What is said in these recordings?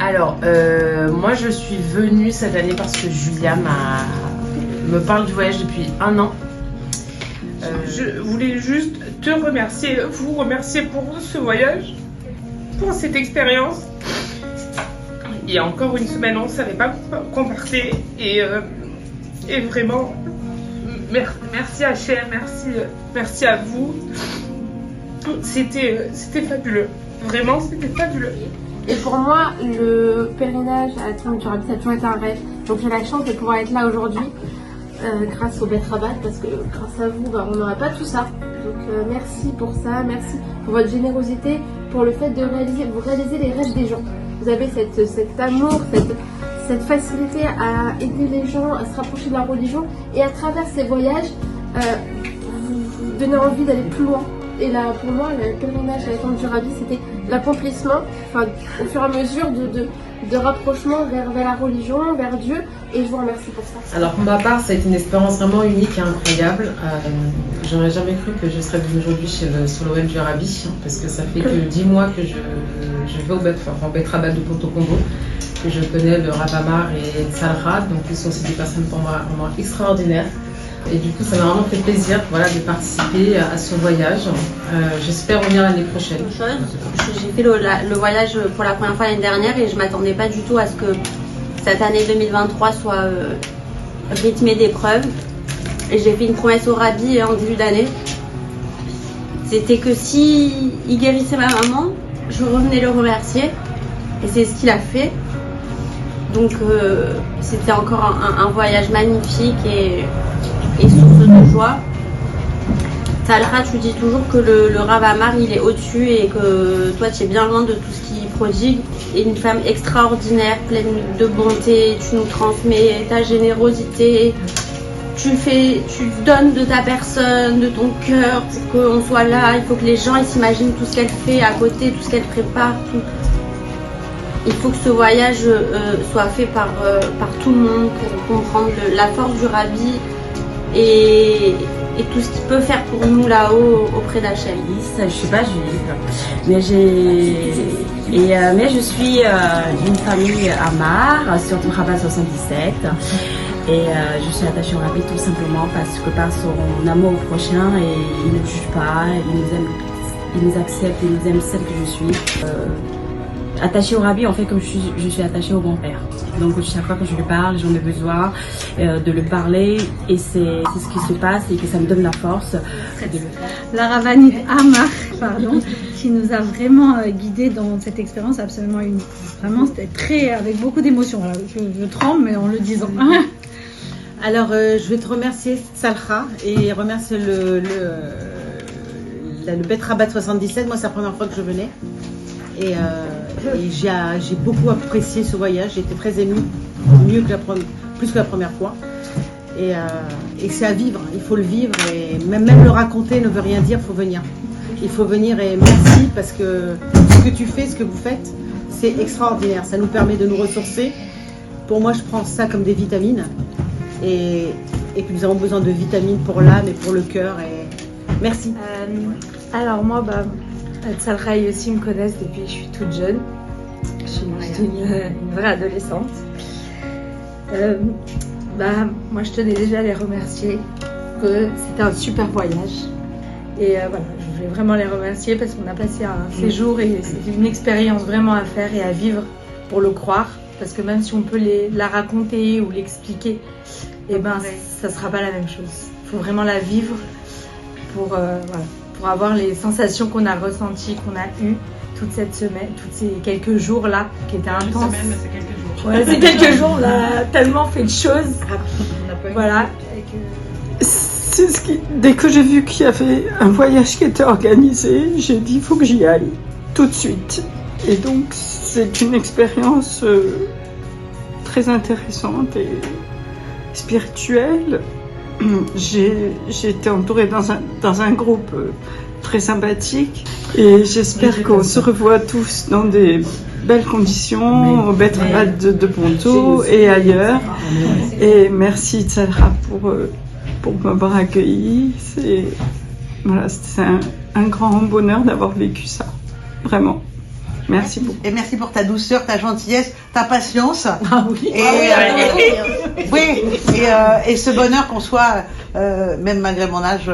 Alors, moi je suis venue cette année parce que Julia me parle du voyage depuis 1 an. Je voulais juste te remercier, vous remercier pour ce voyage, pour cette expérience. Il y a encore une semaine, on ne savait pas qu'on partait et vraiment, merci HM, merci à vous. C'était fabuleux, vraiment c'était fabuleux. Et pour moi, le pèlerinage à la Tombe du Rabbi, ça a toujours été un rêve. Donc j'ai la chance de pouvoir être là aujourd'hui, grâce au Bet Rabat, parce que grâce à vous, on n'aurait pas tout ça. Donc merci pour ça, merci pour votre générosité, pour le fait de réaliser les rêves des gens. Vous avez cet amour, cette facilité à aider les gens, à se rapprocher de la religion. Et à travers ces voyages, vous donnez envie d'aller plus loin. Et là, pour moi, le pèlerinage à la Tombe du Rabbi, c'était l'accomplissement, au fur et à mesure de rapprochement vers la religion, vers Dieu. Et je vous remercie pour ça. Alors pour ma part, ça a été une expérience vraiment unique et incroyable. J'aurais jamais cru que je serais venue aujourd'hui sur l'OM du Rabbi, parce que ça fait que 10 mois que je vais au Bet Rabat de Porto Combo, que je connais le Rav Amar et Tzalrad, donc ils sont aussi des personnes pour moi extraordinaires. Et du coup, ça m'a vraiment fait plaisir de participer à ce voyage. J'espère revenir l'année prochaine. J'ai fait le voyage pour la première fois l'année dernière et je ne m'attendais pas du tout à ce que cette année 2023 soit rythmée d'épreuves. Et j'ai fait une promesse au Rabbi en début d'année. C'était que si il guérissait ma maman, je revenais le remercier. Et c'est ce qu'il a fait. Donc c'était encore un voyage magnifique et source de joie. Talha, tu dis toujours que le Rav Amar il est au-dessus et que toi tu es bien loin de tout ce qui prodigue. Et une femme extraordinaire, pleine de bonté, tu nous transmets ta générosité. Tu donnes de ta personne, de ton cœur pour qu'on soit là. Il faut que les gens ils s'imaginent tout ce qu'elle fait à côté, tout ce qu'elle prépare. Il faut que ce voyage soit fait par tout le monde pour comprendre la force du Rabbi et tout ce qu'il peut faire pour nous là-haut auprès d'Hachem. Je ne suis pas juive, mais je suis d'une famille Amar, surtout Rabat 77. Et je suis attachée au Rabbi tout simplement parce que par son amour au prochain, et il ne juge pas, il nous aime, il nous accepte, il nous aime celle que je suis. Attachée au Rabbi, en fait, comme je suis attachée au bon père. Donc chaque fois que je lui parle, j'en ai besoin de lui parler et c'est ce qui se passe et que ça me donne la force de le faire. La Ravanite Amar, qui nous a vraiment guidés dans cette expérience absolument unique. Vraiment, c'était avec beaucoup d'émotion. Je tremble, mais en le disant. Alors, je vais te remercier, Salha, et remercier le Bet Rabat 77. Moi, c'est la première fois que je venais. Et j'ai beaucoup apprécié ce voyage. J'ai été très émue, plus que la première fois. Et c'est à vivre, il faut le vivre. Et même le raconter ne veut rien dire, il faut venir. Il faut venir et merci parce que ce que tu fais, ce que vous faites, c'est extraordinaire. Ça nous permet de nous ressourcer. Pour moi, je prends ça comme des vitamines. Et que nous avons besoin de vitamines pour l'âme et pour le cœur. Et merci. Alors moi, Tzalcha et aussi me connaissent depuis que je suis toute jeune. Je suis une vraie adolescente. Moi, je tenais déjà à les remercier. Que c'était un super voyage. Et je voulais vraiment les remercier parce qu'on a passé un séjour et c'est une expérience vraiment à faire et à vivre pour le croire. Parce que même si on peut la raconter ou l'expliquer, ça ne sera pas la même chose. Il faut vraiment la vivre pour avoir les sensations qu'on a ressenties, qu'on a eues toute cette semaine, tous ces quelques jours là qui étaient intenses. C'est quelques jours. Ouais, ces quelques jours on a tellement fait de choses. Voilà. Dès que j'ai vu qu'il y avait un voyage qui était organisé, j'ai dit il faut que j'y aille tout de suite. Et donc c'est une expérience très intéressante et spirituelle. J'ai été entourée dans un groupe très sympathique et j'espère qu'on se revoit tous dans des belles conditions au Bet Rabat de Ponto et ailleurs. Et merci Tzalha pour m'avoir accueilli. C'est un grand bonheur d'avoir vécu ça, vraiment. Merci beaucoup. Et merci pour ta douceur, ta gentillesse, ta patience. Ah oui. Et ce bonheur qu'on soit, même malgré mon âge,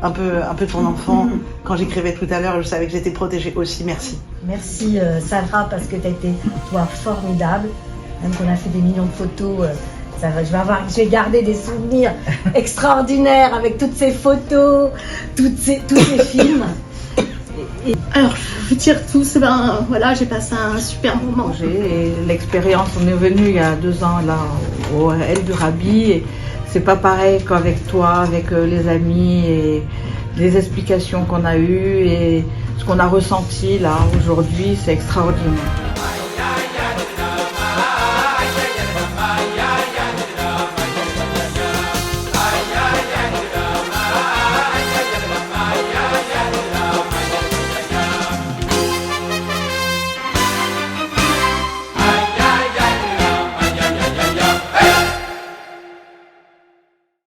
un peu ton enfant. Quand j'écrivais tout à l'heure, je savais que j'étais protégée aussi. Merci. Merci Salha parce que tu as été toi formidable. Même qu'on a fait des millions de photos. Je vais garder des souvenirs extraordinaires avec toutes ces photos, tous ces films. Alors, je vous dire tous, j'ai passé un super moment. L'expérience, on est venu il y a 2 ans là au El du Rabbi et c'est pas pareil qu'avec toi, avec les amis et les explications qu'on a eues et ce qu'on a ressenti là aujourd'hui, c'est extraordinaire.